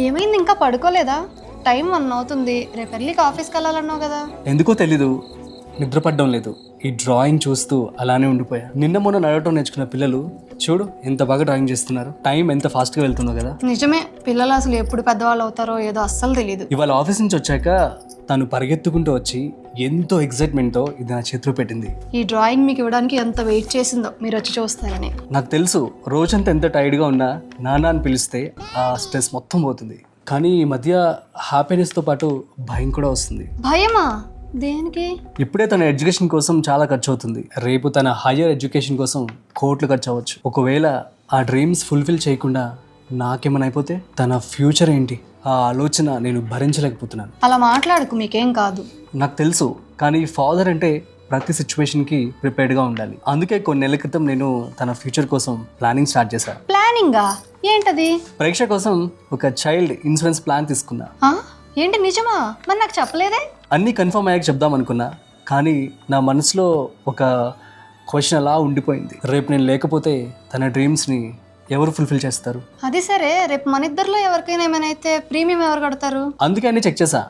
ఏమైంది, ఇంకా పడుకోలేదా? టైం 1 అవుతుంది. రేపు ఎర్లీకి ఆఫీస్కి వెళ్ళాలన్నావు కదా. ఎందుకో తెలీదు, నిద్రపడడం లేదు. ఈ డ్రాయింగ్ చూస్తూ అలానే ఉండిపోయా. నిన్న మొన్న నడవటం నేర్చుకున్న పిల్లలు చూడు ఎంత బాగా డ్రాయింగ్ చేస్తున్నారు. టైం ఎంత ఫాస్ట్గా వెళ్తుందో కదా. నిజమే, పిల్లలు అసలు ఎప్పుడు పెద్దవాళ్ళు అవుతారో ఏదో అస్సలు తెలియదు. ఇవాళ ఆఫీస్ నుంచి వచ్చాక తను పరిగెత్తుకుంటూ వచ్చి ఎంతో ఎక్సైట్మెంట్తో ఇది నా చేతిలో పెట్టింది. ఈ డ్రాయింగ్ మీకు ఇవ్వడానికి ఎంత వెయిట్ చేసిందో మీరు వచ్చి చూస్తారని. నాకు తెలుసు, రోజంతా ఎంత టైర్డ్గా ఉన్నా నాన్న అని పిలిస్తే ఆ స్ట్రెస్ మొత్తం పోతుంది. కానీ ఈ మధ్య హ్యాపీనెస్తో పాటు భయం కూడా వస్తుంది. భయమా? దేనికి? ఇప్పుడే తన ఎడ్యుకేషన్ కోసం చాలా ఖర్చు అవుతుంది. రేపు తన హయ్యర్ ఎడ్యుకేషన్ కోసం కోట్లు ఖర్చు అవ్వచ్చు. ఒకవేళ ఆ డ్రీమ్స్ ఫుల్ఫిల్ చేయకుండా నాకేమైనా అయిపోతే తన ఫ్యూచర్ ఏంటి? ఆ ఆలోచన నేను భరించలేకపోతున్నాను. అలా మాట్లాడకు, మీకేం కాదు. నాకు తెలుసు, కానీ ఫాదర్ అంటే ప్రతి సిచ్యువేషన్కి ప్రిపేర్డ్గా ఉండాలి. అందుకే కొన్ని నెలల క్రితం నేను తన ఫ్యూచర్ కోసం ప్లానింగ్ స్టార్ట్ చేశాను. ప్లానింగా? ఏంటది? పరీక్ష కోసం ఒక చైల్డ్ ఇన్సూరెన్స్ ప్లాన్ తీసుకున్నా. ఆ? ఏంటి, నిజమా? మరి నాకు చెప్పలేదే? అన్నీ కన్ఫర్మ్ అయ్యాక చెప్దాం అనుకున్నా, కానీ నా మనసులో ఒక క్వశ్చన్ అలా ఉండిపోయింది. రేపు నేను లేకపోతే తన డ్రీమ్స్ని ఎవరు ఫుల్ఫిల్ చేస్తారు? అది సరే, రేపు మన ఇద్దరిలో ఎవరికైనా ఏమైనా అయితే ప్రీమియం ఎవరు కడతారు? అందుకే అన్ని చెక్ చేశా.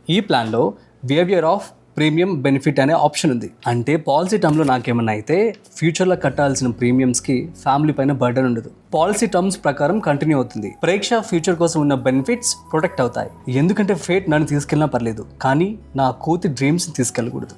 ఈ ప్లాన్లో బిహేవియర్ ఆఫ్ ప్రీమియం బెనిఫిట్ అనే ఆప్షన్ ఉంది. అంటే పాలసీ టర్మ్లో నాకేమన్నా అయితే ఫ్యూచర్లో కట్టాల్సిన ప్రీమియమ్స్కి ఫ్యామిలీ పైన బర్డెన్ ఉండదు. పాలసీ టర్మ్స్ ప్రకారం కంటిన్యూ అవుతుంది. పరీక్ష ఫ్యూచర్ కోసం ఉన్న బెనిఫిట్స్ ప్రొటెక్ట్ అవుతాయి. ఎందుకంటే ఫేట్ నన్ను తీసుకెళ్ళినా పర్లేదు, కానీ నా కూతురి డ్రీమ్స్ని తీసుకెళ్ళకూడదు.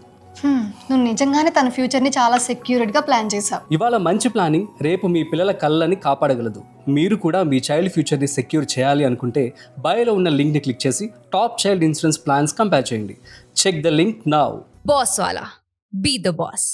నువ్వు నిజంగానే తన ఫ్యూచర్ని చాలా సెక్యూర్డ్గా ప్లాన్ చేసావు. ఇవాళ మంచి ప్లానింగ్ రేపు మీ పిల్లల కళ్ళని కాపాడగలదు. మీరు కూడా మీ చైల్డ్ ఫ్యూచర్ని సెక్యూర్ చేయాలి అనుకుంటే బయోలో ఉన్న లింక్ని క్లిక్ చేసి top child insurance plans compare చేయండి. Check the link now. Boss wala. Be the boss.